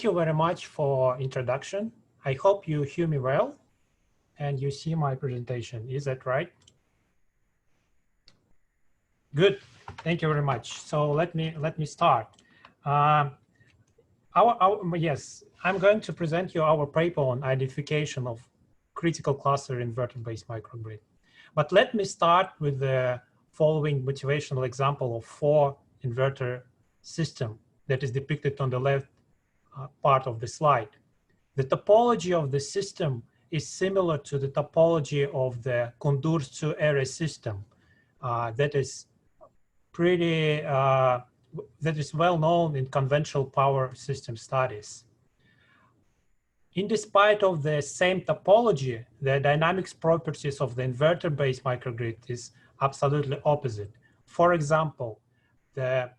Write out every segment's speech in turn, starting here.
you very much for introduction. I hope you hear me well and you see my presentation. Is that right? Good. Thank you very much. So let me start. Yes, I'm going to present you our paper on identification of critical cluster inverter-based microgrid. But let me start with the following motivational example of 4 inverter system that is depicted on the left part of the slide. The topology of the system is similar to the topology of the Kundur's 2-area system that is pretty that is well known in conventional power system studies. In despite of the same topology, the dynamics properties of the inverter-based microgrid is absolutely opposite. For example, the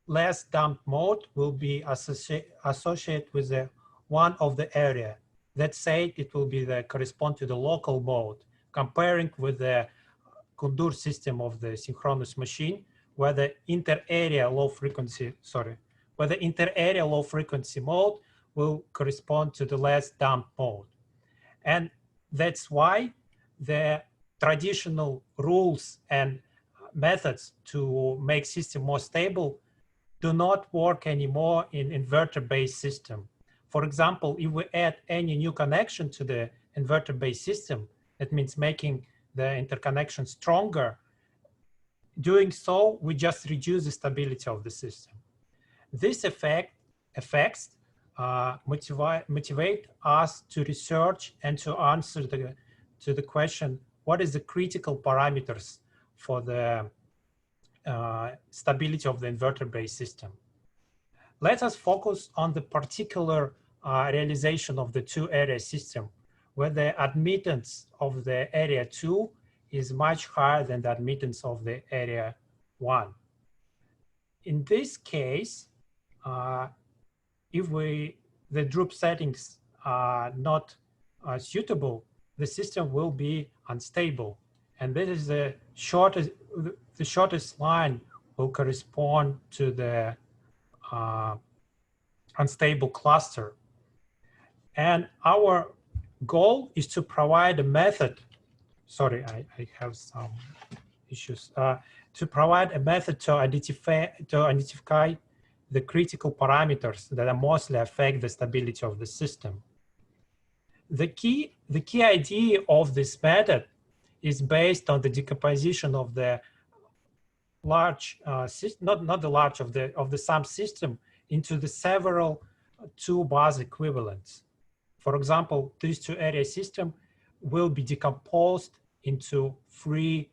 less damped mode will be associated with the one of the area. Let's say it will be correspond to the local mode, comparing with the Kundur system of the synchronous machine, where the inter-area low frequency mode will correspond to the less damped mode. And that's why the traditional rules and methods to make system more stable do not work anymore in inverter-based system. For example, if we add any new connection to the inverter-based system, that means making the interconnection stronger. Doing so, we just reduce the stability of the system. This effects motivate us to research and to answer to the question, what is the critical parameters for the stability of the inverter-based system? Let us focus on the particular realization of the 2-area system, where the admittance of the area 2 is much higher than the admittance of the area 1. In this case, if the DROOP settings are not suitable, the system will be unstable. And this is the shortest line will correspond to the unstable cluster. And our goal is to provide a method. Sorry, I have some issues. To provide a method to identify the critical parameters that are mostly affect the stability of the system. The key idea of this method is based on the decomposition of the large not the large of the sum system into the several 2-bus equivalents. For example, this 2-area system will be decomposed into 3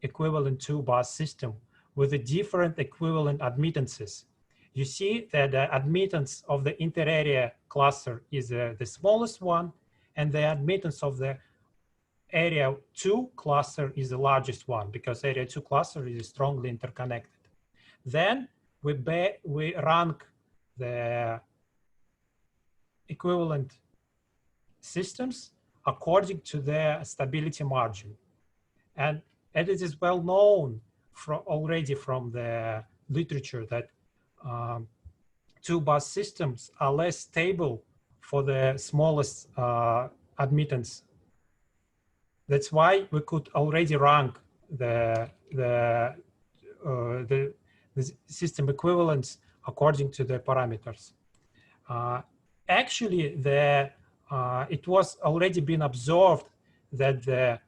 equivalent 2-bus system with the different equivalent admittances. You see that the admittance of the inter-area cluster is the smallest one, and the admittance of the area 2 cluster is the largest one, because area 2 cluster is strongly interconnected. Then we rank the equivalent systems according to their stability margin. And it is well known already from the literature that 2-bus systems are less stable for the smallest admittance. That's why we could already rank the system equivalents according to the parameters. Actually, it was already been observed that the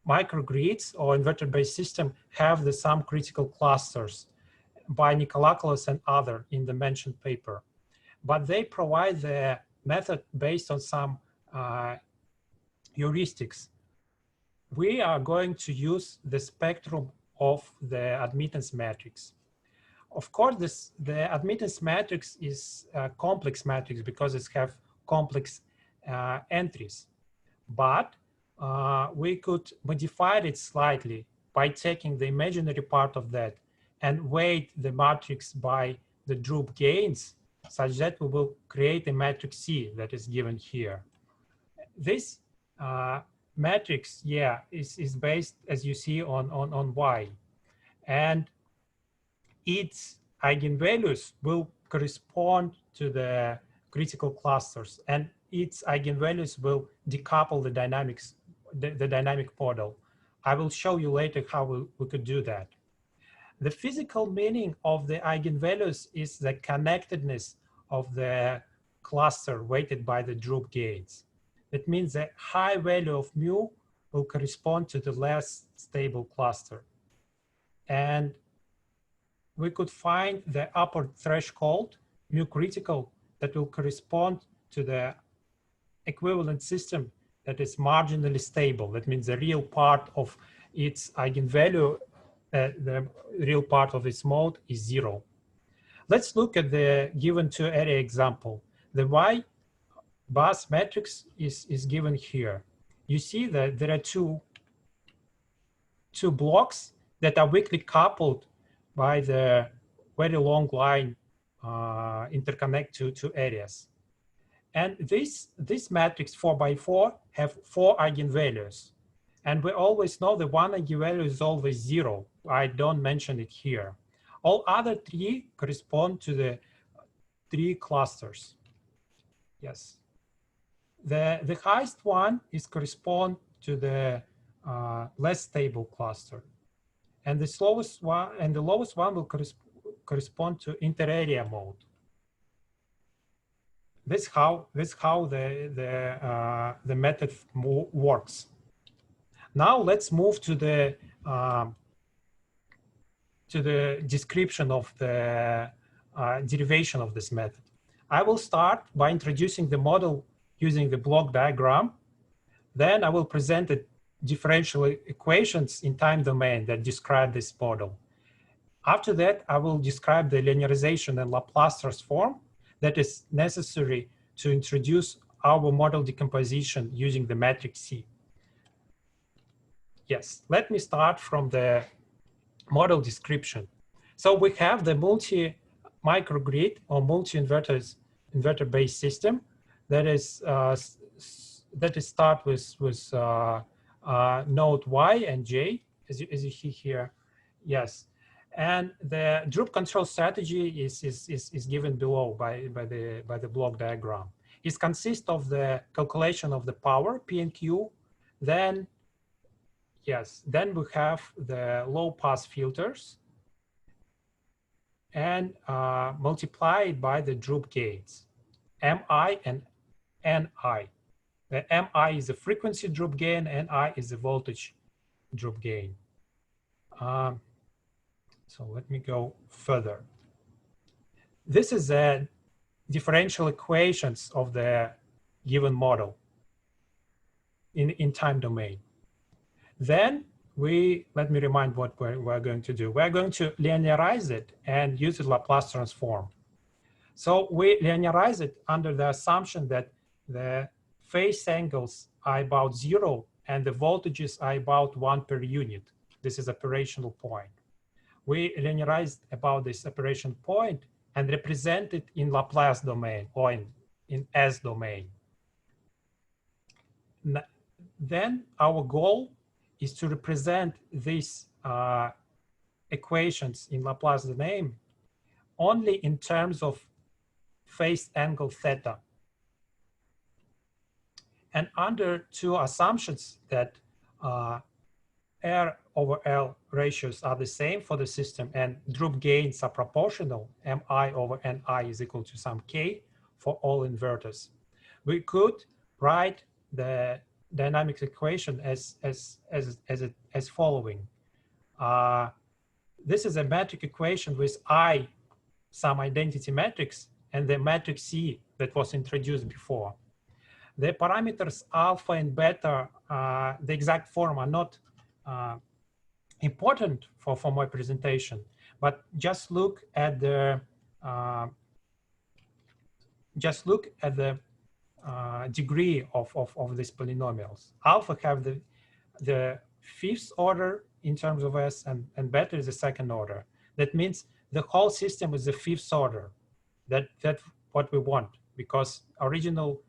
microgrids or inverter-based system have some critical clusters by Nikolakos and others in the mentioned paper. But they provide the method based on some heuristics. We are going to use the spectrum of the admittance matrix. Of course, the admittance matrix is a complex matrix because it has complex entries. But we could modify it slightly by taking the imaginary part of that and weight the matrix by the DROOP gains, such that we will create a matrix C that is given here. This matrix, is based, as you see, on Y. And its eigenvalues will correspond to the critical clusters, and its eigenvalues will decouple the dynamics, the dynamic model. I will show you later how we could do that. The physical meaning of the eigenvalues is the connectedness of the cluster weighted by the DROOP gains. That means the high value of mu will correspond to the less stable cluster. And we could find the upper threshold, mu critical, that will correspond to the equivalent system that is marginally stable. That means the real part of its eigenvalue, the real part of its mode is 0. Let's look at the given two area example. The Y bus matrix is given here. You see that there are two blocks that are weakly coupled by the very long line interconnect to two areas. And this matrix 4x4 have 4 eigenvalues. And we always know that one eigenvalue is always 0. I don't mention it here. All other 3 correspond to the 3 clusters. Yes. The highest one is correspond to the less stable cluster. And the slowest one and the lowest one will correspond to inter-area mode. This is how the method works. Now let's move to the description of the derivation of this method. I will start by introducing the model using the block diagram. Then I will present the differential equations in time domain that describe this model. After that, I will describe the linearization and Laplace transform that is necessary to introduce our model decomposition using the matrix C. Yes, let me start from the model description. So we have the multi-microgrid or multi-inverter-based system that is start with node Y and J, as you see here. Yes, and the DROOP control strategy is given below by the block diagram. It consists of the calculation of the power P and Q. Then, yes, then we have the low pass filters and multiplied by the DROOP gains, MI and NI. The MI is the frequency DROOP gain, NI is the voltage DROOP gain. So let me go further. This is the differential equations of the given model in time domain. Then let me remind what we're going to do. We're going to linearize it and use the Laplace transform. So we linearize it under the assumption that the phase angles are about 0 and the voltages are about 1 per unit. This is operational point. We linearized about this operation point and represent it in Laplace domain or in S domain. Then our goal is to represent these equations in Laplace domain only in terms of phase angle theta. And under two assumptions that R over L ratios are the same for the system and DROOP gains are proportional, MI over NI is equal to some K for all inverters, we could write the dynamics equation as following. This is a metric equation with I, some identity matrix, and the matrix C that was introduced before. The parameters alpha and beta, the exact form are not important for my presentation, but just look at the degree of these polynomials. Alpha have the 5th order in terms of S, and beta is the 2nd order. That means the whole system is the 5th order. That's what we want, because original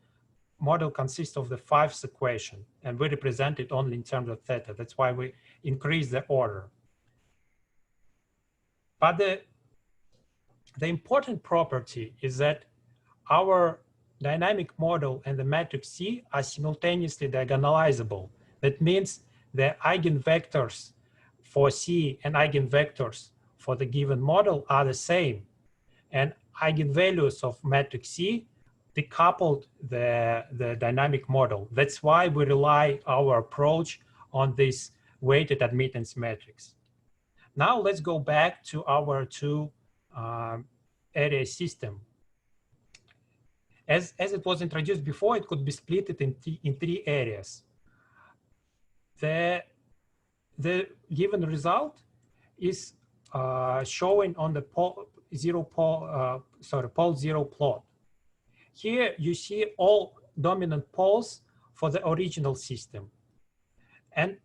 model consists of the 5th equation, and we represent it only in terms of theta. That's why we increase the order. But The important property is that our dynamic model and the matrix C are simultaneously diagonalizable. That means the eigenvectors for C and eigenvectors for the given model are the same. And eigenvalues of matrix C decoupled the dynamic model. That's why we rely our approach on this weighted admittance matrix. Now let's go back to our two area system. As it was introduced before, it could be split in three areas. The given result is showing on the pole zero plot. Here you see all dominant poles for the original system, and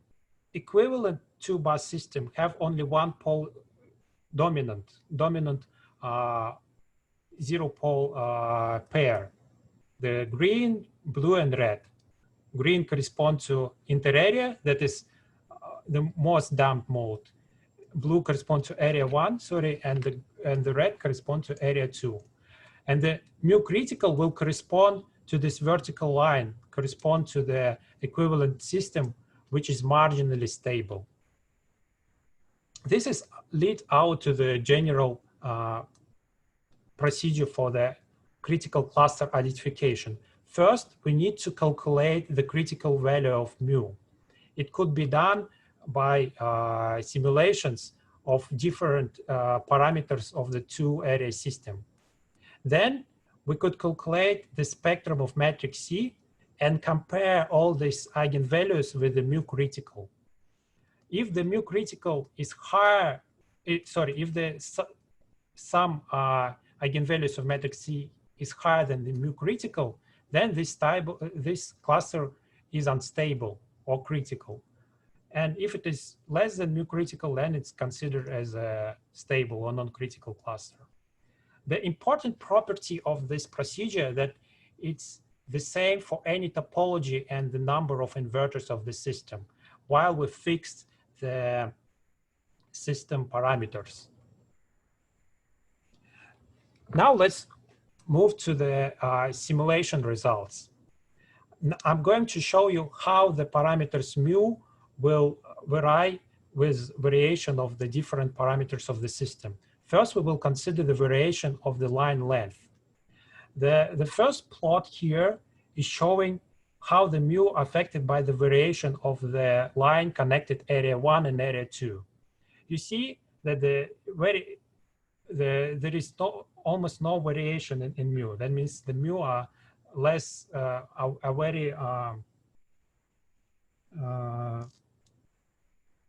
equivalent two-bus system have only one pole dominant zero pole pair. The green, blue, and red. Green corresponds to interarea, that is the most damped mode. Blue corresponds to area 1, sorry, and the red corresponds to area 2. And the mu critical will correspond to this vertical line, correspond to the equivalent system, which is marginally stable. This is lead out to the general procedure for the critical cluster identification. First, we need to calculate the critical value of mu. It could be done by simulations of different parameters of the two area system. Then we could calculate the spectrum of matrix C and compare all these eigenvalues with the mu critical. If the mu critical is higher, if the sum eigenvalues of matrix C is higher than the mu critical, then this cluster is unstable or critical. And if it is less than mu critical, then it's considered as a stable or non-critical cluster. The important property of this procedure that it's the same for any topology and the number of inverters of the system, while we fixed the system parameters. Now let's move to the simulation results. I'm going to show you how the parameters mu will vary with variation of the different parameters of the system. First, we will consider the variation of the line length. The first plot here is showing how the mu affected by the variation of the line connected area 1 and area 2. You see that there is almost no variation in mu. That means the mu are less, are very,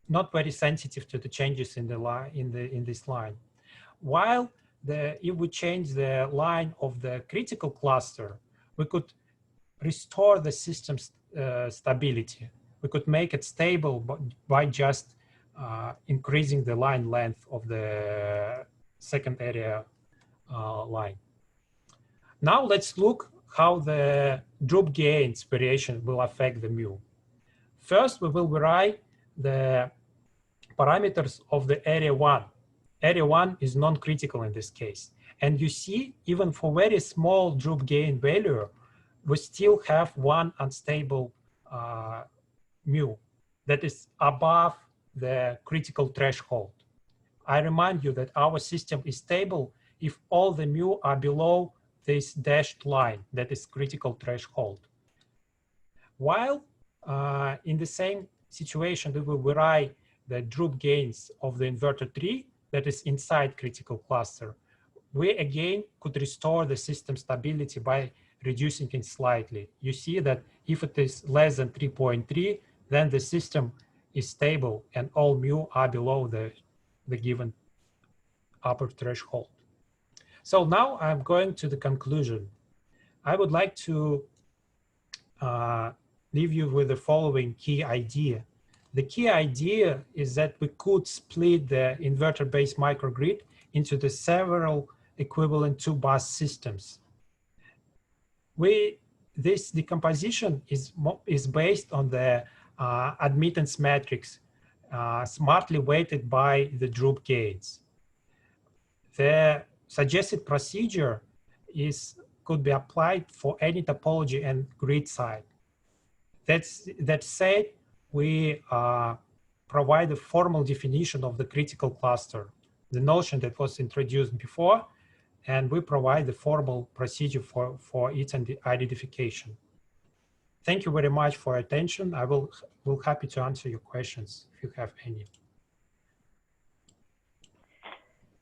not very sensitive to the changes in the line in this line. While if we change the line of the critical cluster, we could restore the system's stability. We could make it stable by just increasing the line length of the second area line. Now let's look how the DROOP gains variation will affect the mu. First, we will vary the parameters of the area 1. Area 1 is non-critical in this case. And you see, even for very small DROOP gain value, we still have one unstable mu that is above the critical threshold. I remind you that our system is stable if all the mu are below this dashed line that is critical threshold. While in the same situation, we will vary the DROOP gains of the inverter 3 that is inside critical cluster. We again could restore the system stability by reducing it slightly. You see that if it is less than 3.3, then the system is stable and all mu are below the given upper threshold. So now I'm going to the conclusion. I would like to leave you with the following key idea. The key idea is that we could split the inverter-based microgrid into the several equivalent two-bus systems. This decomposition is based on the admittance matrix smartly weighted by the DROOP gains. The suggested procedure could be applied for any topology and grid side. That said, we provide a formal definition of the critical cluster, the notion that was introduced before, and we provide the formal procedure for its identification. Thank you very much for your attention. I will happy to answer your questions if you have any.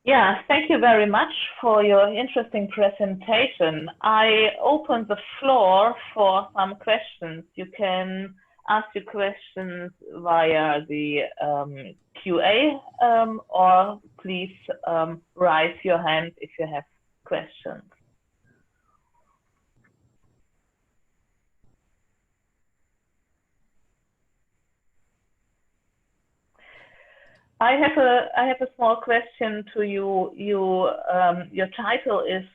Yeah, thank you very much for your interesting presentation. I open the floor for some questions. You can ask your questions via the QA or please raise your hand if you have questions. I have a small question to you. Your title is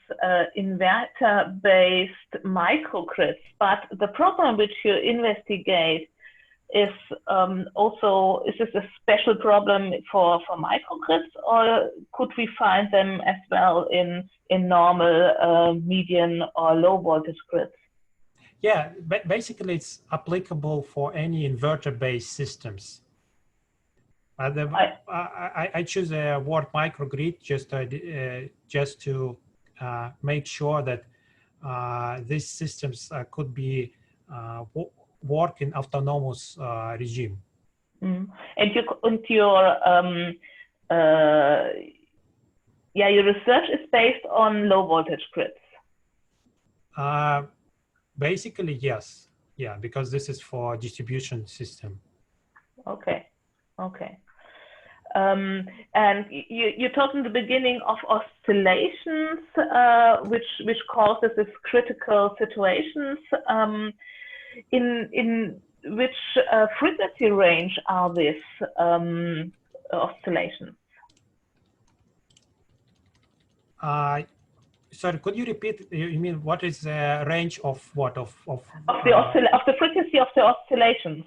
Inverter-based microgrids, but the problem which you investigate is is this a special problem for microgrids, or could we find them as well in normal medium or low voltage grids? Yeah, basically it's applicable for any inverter-based systems. I choose a word microgrid just to make sure that these systems could be work in autonomous regime. Mm. And your research is based on low voltage grids. Basically, yes. Yeah, because this is for distribution system. Okay. Okay. And you talked in the beginning of oscillations, which causes these critical situations. In which frequency range are these oscillations? Sorry, could you repeat? You mean what is the range of what of the frequency of the oscillations?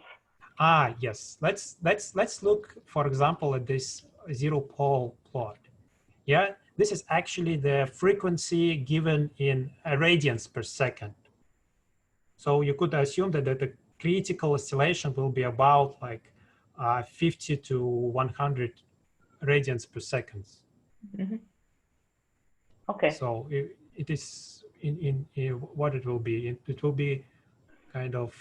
Yes. Let's look, for example, at this zero pole plot. Yeah, this is actually the frequency given in radians per second. So you could assume that the critical oscillation will be about like 50 to 100 radians per second. Mm-hmm. Okay. So it is in what it will be. It will be kind of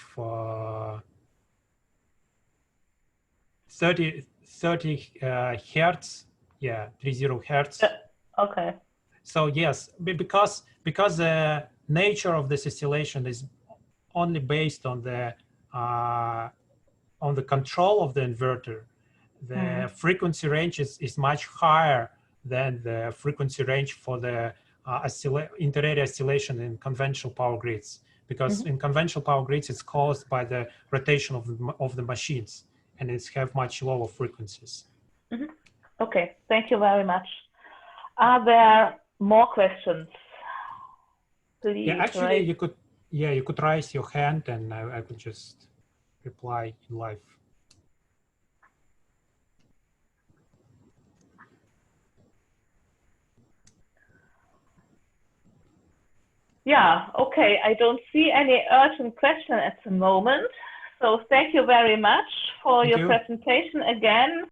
30 hertz, yeah, 30 hertz. Okay. So yes, because the nature of this oscillation is only based on the control of the inverter, the frequency range is much higher than the frequency range for the inter-area oscillation in conventional power grids, because in conventional power grids it's caused by the rotation of the machines, and it's have much lower frequencies. Okay, thank you very much. Are there more questions? Please, yeah, actually, you could raise your hand, and I could just reply in live. Yeah, okay. I don't see any urgent question at the moment. So thank you very much for your presentation again.